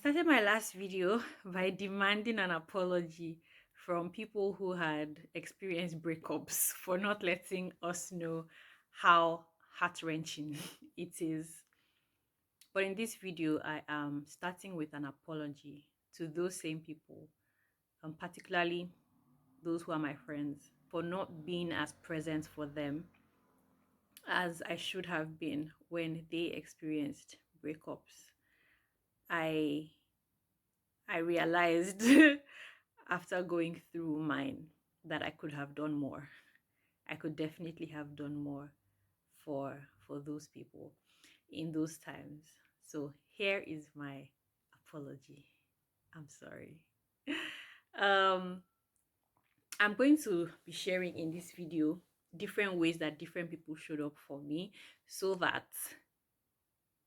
started my last video by demanding an apology from people who had experienced breakups for not letting us know how heart-wrenching it is. But in this video, I am starting with an apology to those same people, particularly those who are my friends, for not being as present for them as I should have been when they experienced breakups. I I realized after going through mine that I could have done more. I could definitely have done more for those people in those times. So here is my apology. I'm sorry. um I'm going to be sharing in this video different ways that different people showed up for me so that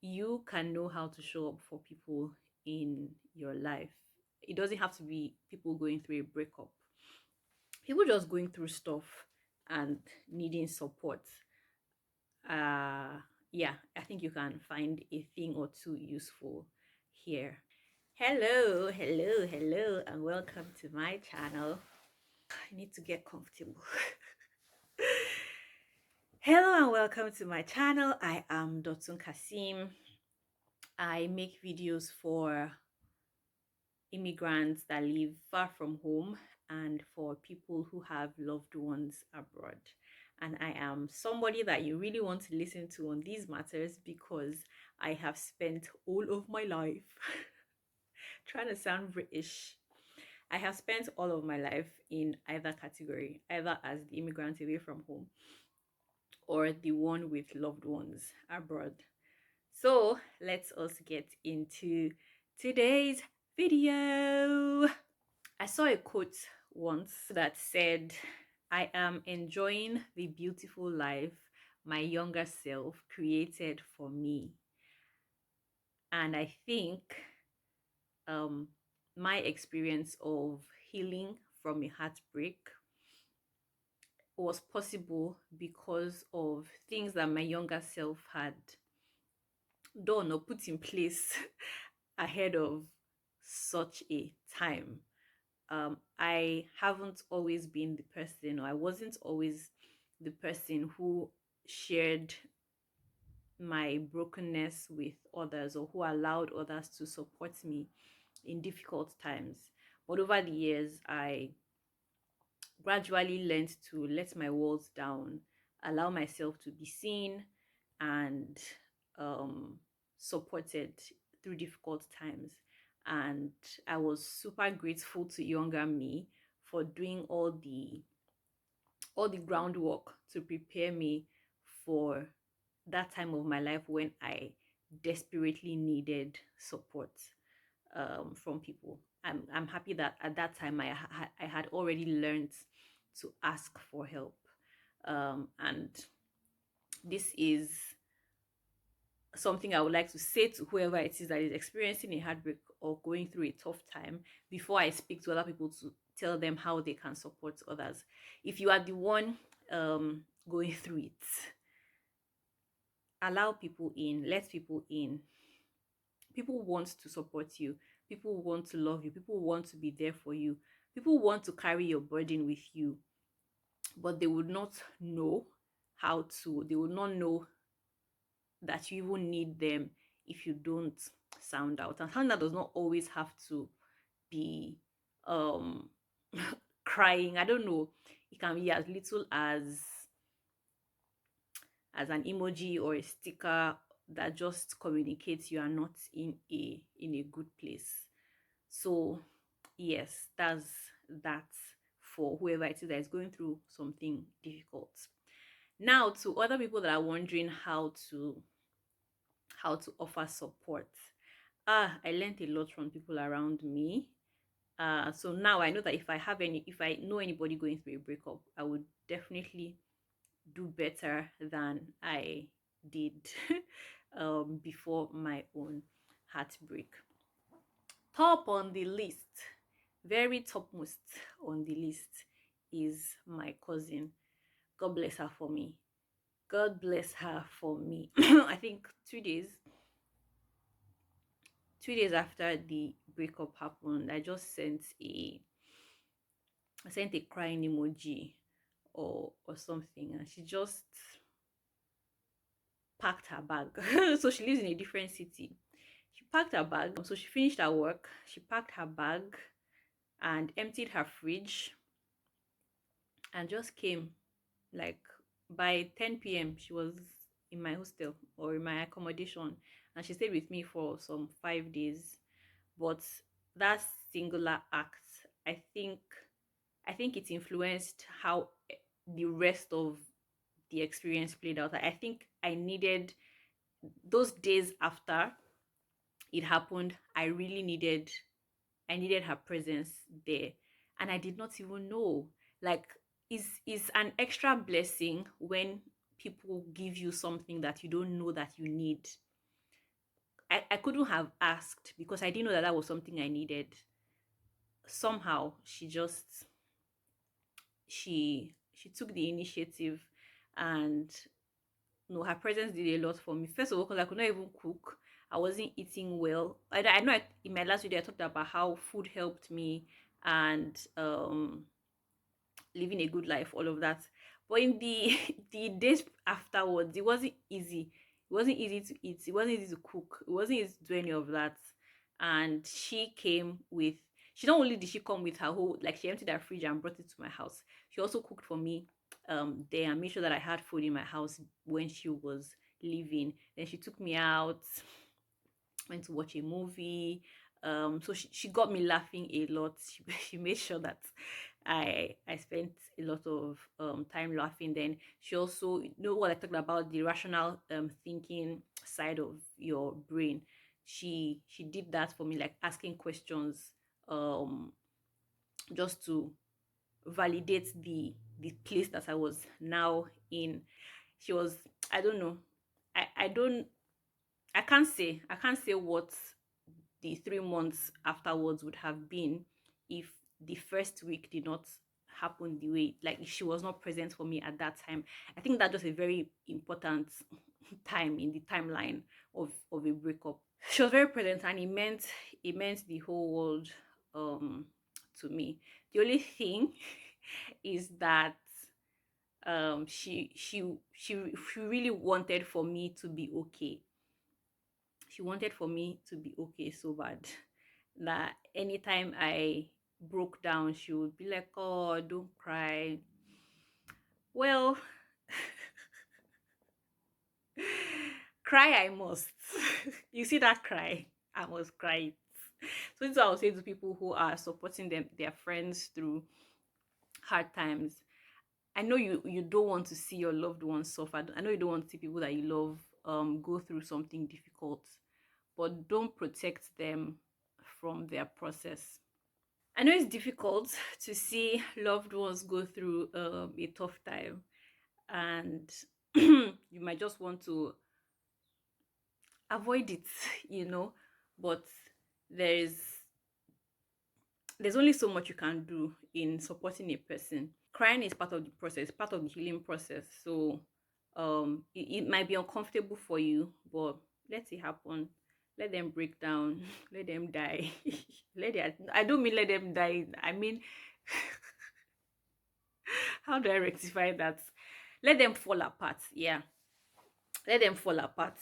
you can know how to show up for people in your life. It doesn't have to be people going through a breakup, people just going through stuff and needing support. Yeah, I think you can find a thing or two useful here. Hello, and welcome to my channel. I need to get comfortable. Hello and welcome to my channel. I am Dotun Kasim. I make videos for immigrants that live far from home and for people who have loved ones abroad. And I am somebody that you really want to listen to on these matters because I have spent all of my life trying to sound British. I have spent all of my life in either category, either as the immigrant away from home or the one with loved ones abroad. So let's also get into today's video. I saw a quote once that said, I am enjoying the beautiful life my younger self created for me. And I think my experience of healing from a heartbreak was possible because of things that my younger self had done or put in place ahead of such a time. I haven't always been the person, or I wasn't always the person who shared my brokenness with others or who allowed others to support me in difficult times. But over the years, I gradually learned to let my walls down, allow myself to be seen and supported through difficult times. And I was super grateful to younger me for doing all the groundwork to prepare me for that time of my life when I desperately needed support from people. I'm happy that at that time I had already learned to ask for help. And this is something I would like to say to whoever it is that is experiencing a heartbreak or going through a tough time before I speak to other people to tell them how they can support others. If you are the one going through it, allow people in, let people in. People want to support you, people want to love you, people want to be there for you, people want to carry your burden with you, but they would not know how to, they would not know that you even need them if you don't sound out. And something that does not always have to be um crying. I don't know, it can be as little as an emoji or a sticker that just communicates you are not in a good place. So yes, that's that for whoever it is that is going through something difficult. Now, to other people that are wondering how to offer support, I learned a lot from people around me. So now I know that if I know anybody going through a breakup, I would definitely do better than I did before my own heartbreak. Top on the list, very topmost on the list, is my cousin. God bless her for me. God bless her for me. I think 2 days 2 days after the breakup happened, I sent a crying emoji or something, and she just packed her bag. So she lives in a different city. She packed her bag. So she finished her work. She packed her bag and emptied her fridge and just came. Like by 10 p.m., she was in my hostel or in my accommodation, and she stayed with me for some 5 days. But that singular act, I think it influenced how the rest of the experience played out. I think I needed those days after it happened. I needed her presence there, and I did not even know. Like, is an extra blessing when people give you something that you don't know that you need. I couldn't have asked because I didn't know that that was something I needed. Somehow she took the initiative, and no, her presence did a lot for me. First of all, because I could not even cook. I wasn't eating well. I know in my last video I talked about how food helped me, and living a good life, all of that. But in the the days afterwards, it wasn't easy. It wasn't easy to eat. It wasn't easy to cook. It wasn't easy to do any of that. And she not only did she come with her whole, like, she emptied her fridge and brought it to my house. She also cooked for me there and made sure that I had food in my house when she was leaving. Then she took me out, went to watch a movie. So she got me laughing a lot. She made sure that I spent a lot of time laughing. Then she also, you know what I talked about, the rational thinking side of your brain. She did that for me, like asking questions, um just to validate the place that I was now in. She was, I don't know, I don't I can't say what the 3 months afterwards would have been if the first week did not happen the way, like, if she was not present for me at that time. I think that's just a very important time in the timeline of a breakup. She was very present, and it meant the whole world um to me. The only thing is that she really wanted for me to be okay. She wanted for me to be okay so bad that anytime I broke down, she would be like, "Oh, don't cry." Well, cry I must. You see that cry? I must cry it. So this is what I would say to people who are supporting their friends through hard times. I know you don't want to see your loved ones suffer. I know you don't want to see people that you love go through something difficult, but don't protect them from their process. I know it's difficult to see loved ones go through a tough time, and you might just want to avoid it, you know, but there's there's only so much you can do in supporting a person. Crying is part of the process, part of the healing process. So it might be uncomfortable for you, but let it happen. Let them break down, let them die. I don't mean let them die. I mean, how do I rectify that? Let them fall apart. Yeah, let them fall apart.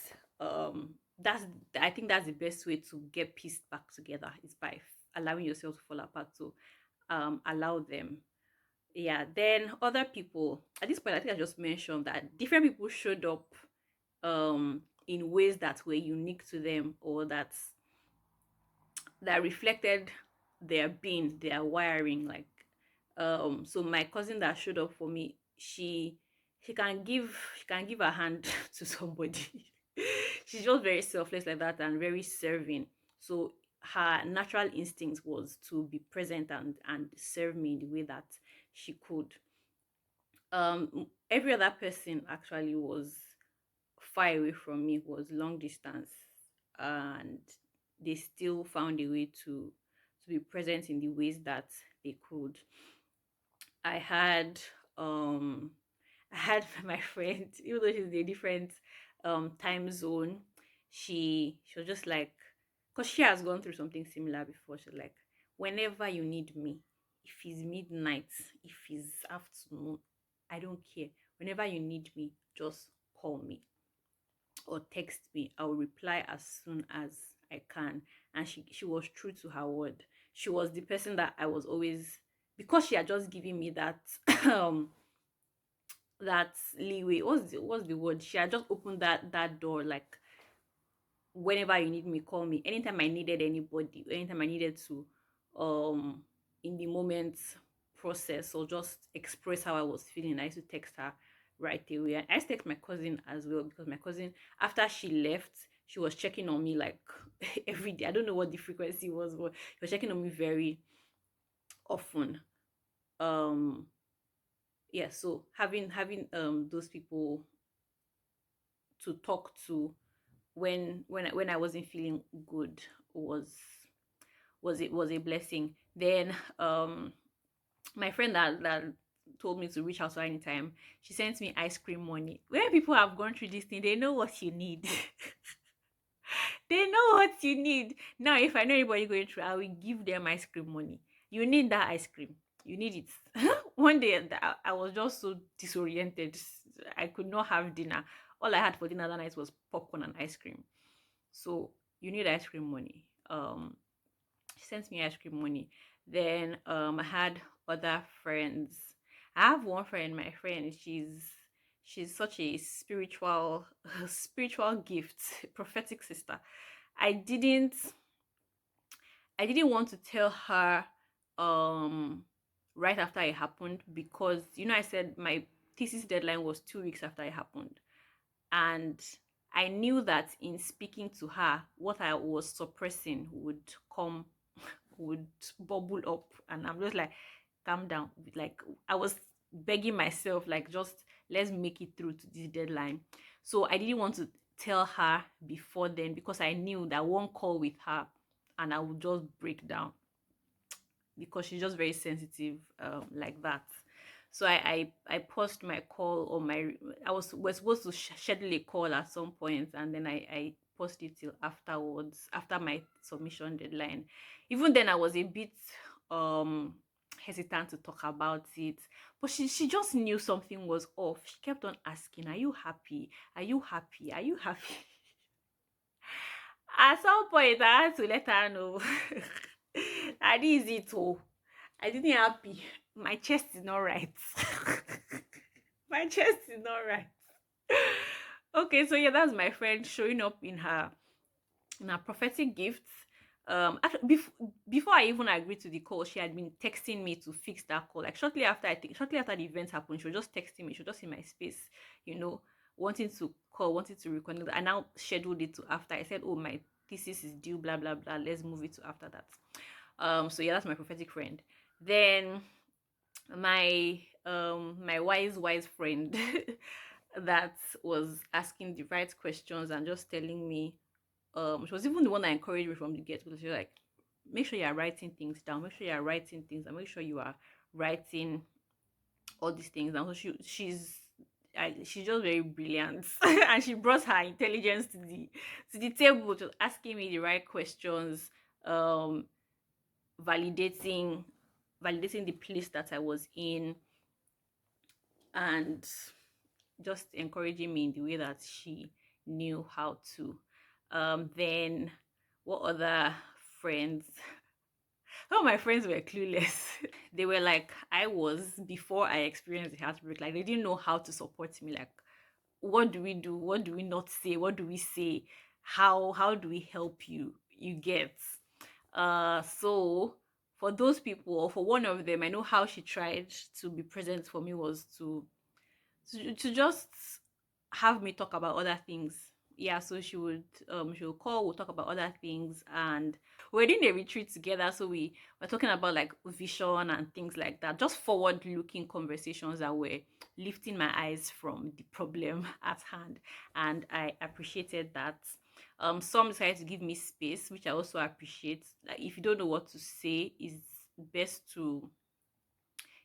That's I think that's the best way to get peace back together is by allowing yourself to fall apart. So allow them. Yeah, then other people, at this point, I think I just mentioned that different people showed up in ways that were unique to them, or that reflected their being, their wiring. Like, so my cousin that showed up for me, she can give a hand to somebody. She's just very selfless like that and very serving. So her natural instinct was to be present and serve me in the way that she could. Every other person actually was far away from me, was long distance, and they still found a way to be present in the ways that they could. I had um I had my friend, even though she's in a different time zone, she was just like because she has gone through something similar before. She's like, whenever you need me, if it's midnight, if it's afternoon, I don't care. Whenever you need me, just call me or text me. I'll reply as soon as I can. And she was true to her word. She was the person that I was always, because she had just given me that um that leeway. What's the word? She had just opened that door, like, whenever you need me, call me. Anytime I needed anybody, anytime I needed to in the moment process or just express how I was feeling, I used to text her right away. And I used to text my cousin as well, because my cousin, after she left, she was checking on me like every day. I don't know what the frequency was, but she was checking on me very often. Um yeah, so having those people to talk to when I wasn't feeling good was was a blessing. Then my friend that told me to reach out to her anytime, she sent me ice cream money. When people have gone through this thing, they know what you need. They know what you need. Now, if I know anybody going through, I will give them ice cream money. You need that ice cream. You need it. One day, I was just so disoriented. I could not have dinner. All I had for dinner that night was popcorn and ice cream. So you need ice cream money. She sent me ice cream money. Then I had other friends. I have one friend, my friend, she's such a spiritual spiritual gift, prophetic sister. I didn't I didn't want to tell her um right after it happened, because I said my thesis deadline was 2 weeks after it happened. And I knew that in speaking to her, what I was suppressing would come, would bubble up. And I'm just like, calm down. Like, I was begging myself, like, just let's make it through to this deadline. So I didn't want to tell her before then, because I knew that one call with her and I would just break down, because she's just very sensitive like that. So I paused my call, or my I was supposed to schedule a call at some point, and then I paused it till afterwards, after my submission deadline. Even then, I was a bit um hesitant to talk about it, but she just knew something was off. She kept on asking, "Are you happy? Are you happy? Are you happy?" At some point, I had to let her know that this is it. Oh, I didn't happy. My chest is not right. My chest is not right. Okay, so yeah, that's my friend showing up in her prophetic gifts. Before I even agreed to the call, she had been texting me to fix that call. Like, shortly after the event happened, she was just texting me. She was just in my space, you know, wanting to call, wanting to reconnect. I now scheduled it to after. I said, "Oh, my thesis is due, blah blah blah. Let's move it to after that." So yeah, that's my prophetic friend. Then my wise friend that was asking the right questions and just telling me, she was even the one that encouraged me from the get go. She was like, make sure you are writing things down, make sure you are writing things, and make sure you are writing all these things. And so she's just very brilliant. And she brought her intelligence to the table, to asking me the right questions, um validating validating the place that I was in, and just encouraging me in the way that she knew how to. Then what other friends? Some of my friends were clueless. They were like I was before I experienced the heartbreak. Like, they didn't know how to support me. Like, what do we do? What do we not say? What do we say? How do we help you? You get. So for those people, or for one of them, I know how she tried to be present for me was to just have me talk about other things. Yeah, so she would call, we'll talk about other things, and we're doing a retreat together. So we were talking about like vision and things like that, just forward looking conversations that were lifting my eyes from the problem at hand. And I appreciated that. Some decided to give me space, which I also appreciate. Like, if you don't know what to say, it's best to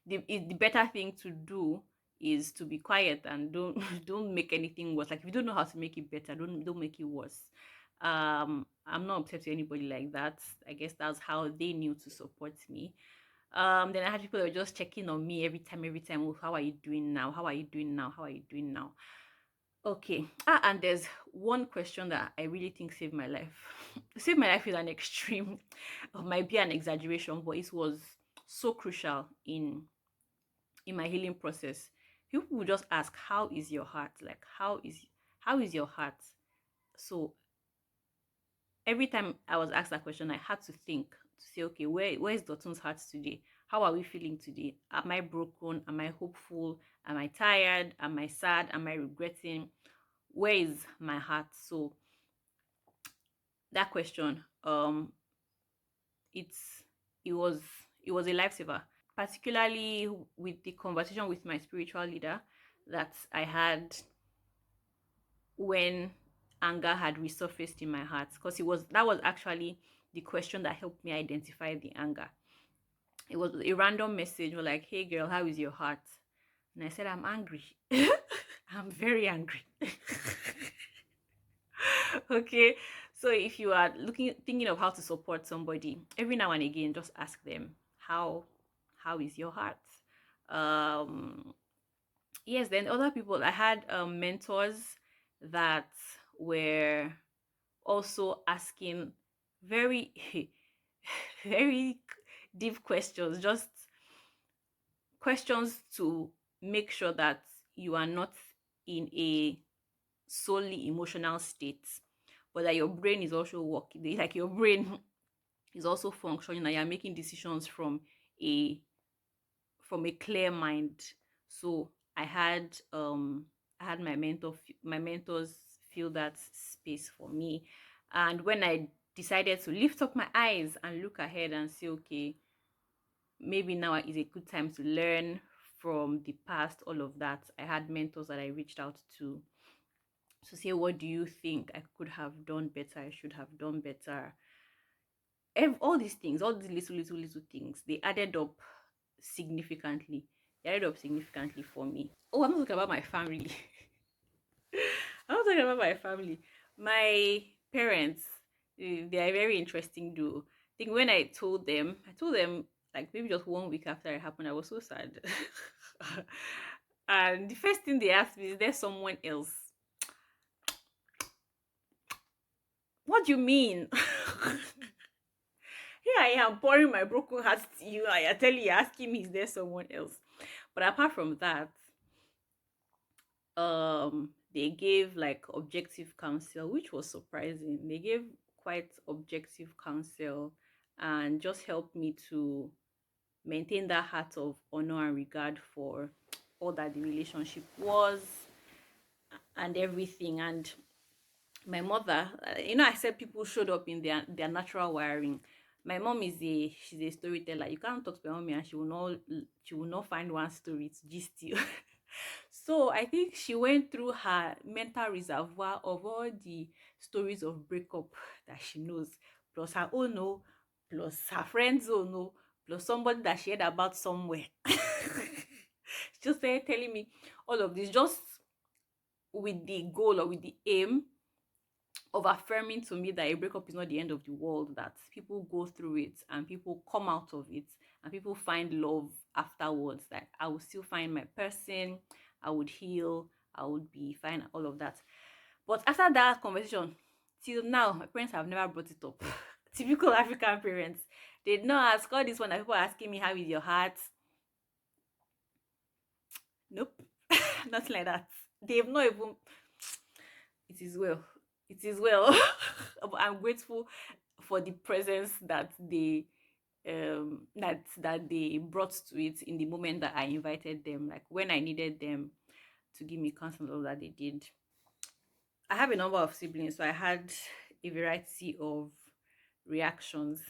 the better thing to do is to be quiet and don't don't make anything worse. Like, if you don't know how to make it better, don't make it worse. I'm not upset to anybody like that. I guess that's how they knew to support me. Then I had people that were just checking on me every time. Oh, how are you doing now? How are you doing now? How are you doing now? Okay. And there's one question that I really think saved my life. Saved my life is an extreme, it might be an exaggeration, but it was so crucial in my healing process. People will just ask, "How is your heart? Like, how is your heart?" So every time I was asked that question, I had to think to say, okay, where is Dotun's heart today? How are we feeling today? Am I broken? Am I hopeful? Am I tired? Am I sad? Am I regretting? Where is my heart? So that question, it's it was it was a lifesaver, particularly with the conversation with my spiritual leader that I had when anger had resurfaced in my heart, because that was actually the question that helped me identify the anger. It was a random message like, "Hey girl, how is your heart?" And I said, "I'm angry." I'm very angry. Okay. So if you are thinking of how to support somebody, every now and again just ask them, how is your heart? um yes, then other people, I had mentors that were also asking very very deep questions, just questions to make sure that you are not in a solely emotional state, but that your brain is also working, like your brain is also functioning and you're making decisions a from a clear mind. So I had my mentors fill that space for me. And when I decided to lift up my eyes and look ahead and say, okay, maybe now is a good time to learn from the past, all of that, I had mentors that I reached out to say, what do you think I could have done better? I should have done better. All these things, all these little things, they added up significantly. They added up significantly for me. Oh, I'm not talking about my family. I'm not talking about my family. My parents, they are very interesting though. I think when I told them like maybe just 1 week after it happened, I was so sad. And the first thing they asked me is, there someone else? What do you mean? Here I am pouring my broken heart to you, and you're telling, you're asking me, is there someone else? But apart from that, they gave like objective counsel, which was surprising. They gave quite objective counsel and just helped me to maintain that heart of honor and regard for all that the relationship was and everything. And my mother, I said people showed up in their natural wiring. My mom she's a storyteller. You can't talk to my mommy and she will not find one story to gist you. So I think she went through her mental reservoir of all the stories of breakup that she knows, plus her own, no, plus her friends' own, no, plus somebody that she heard about somewhere. She just started telling me all of this, just with the goal or with the aim of affirming to me that a breakup is not the end of the world, that people go through it and people come out of it and people find love afterwards, that I will still find my person, I would heal, I would be fine, all of that. But after that conversation, till now, my parents have never brought it up. Typical African parents. They did not ask all this one that people are asking me, how is your heart? Nope. Nothing like that. They've not even, it is well. It is well. But I'm grateful for the presence that they brought to it in the moment that I invited them, like when I needed them to give me counsel, all that they did. I have a number of siblings, so I had a variety of reactions.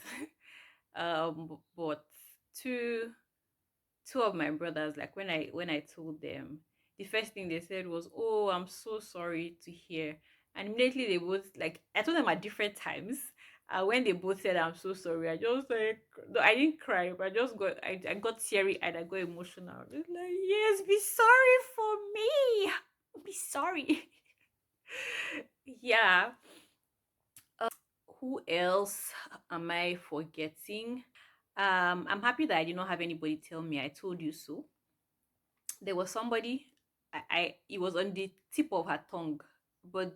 But two two of my brothers, like when I told them, the first thing they said was, "Oh, I'm so sorry to hear." And immediately they both, like, I told them at different times. When they both said, "I'm so sorry," I just like, no, I didn't cry, but I got teary and I got emotional. It's like, yes, be sorry for me. Be sorry. Yeah. Who else am I forgetting? I'm happy that I did not have anybody tell me I told you so. There was somebody, I it was on the tip of her tongue, but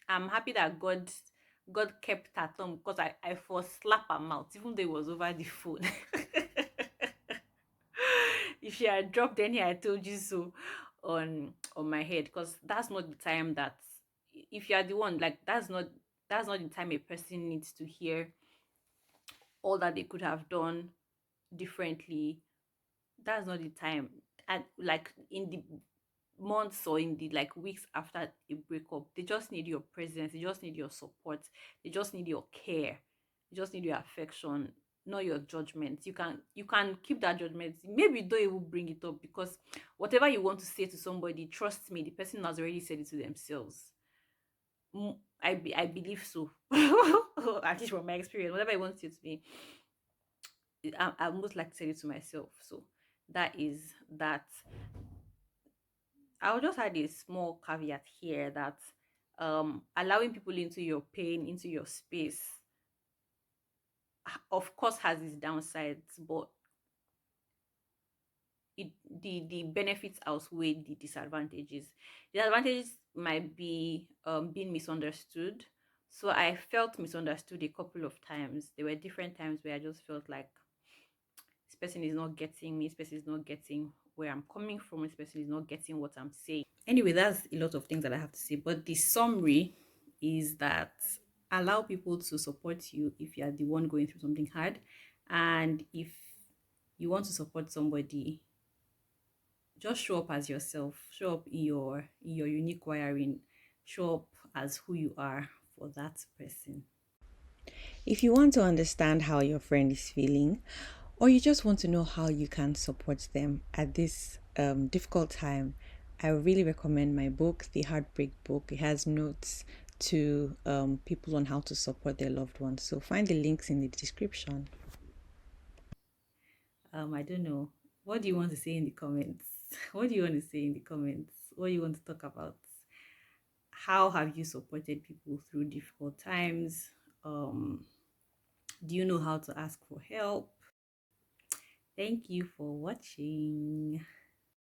I'm happy that God kept her tongue because I first slap her mouth, even though it was over the phone. If she had dropped any I told you so on my head, because that's not the time that, if you are the one, like, that's not the time a person needs to hear all that they could have done differently. That's not the time. And like in the months or in the like weeks after a breakup, they just need your presence, they just need your support, they just need your care, they just need your affection, not your judgment. You can keep that judgment, maybe don't even bring it up, because whatever you want to say to somebody, trust me, the person has already said it to themselves. I believe so. At least from my experience, whatever I want to say to me, I most like to say it to myself. So that is that. I'll just add a small caveat here that allowing people into your pain, into your space, of course, has its downsides, but the benefits outweigh the disadvantages. The advantages might be being misunderstood. So I felt misunderstood a couple of times. There were different times where I just felt like this person is not getting me, this person is not getting where I'm coming from, this person is not getting what I'm saying. Anyway, that's a lot of things that I have to say. But the summary is that allow people to support you if you are the one going through something hard. And if you want to support somebody, just show up as yourself, show up in your unique wiring, show up as who you are for that person. If you want to understand how your friend is feeling, or you just want to know how you can support them at this difficult time, I really recommend my book, The Heartbreak Book. It has notes to people on how to support their loved ones. So find the links in the description. I don't know. What do you want to say in the comments? What do you want to say in the comments? What do you want to talk about? How have you supported people through difficult times? Do you know how to ask for help? Thank you for watching.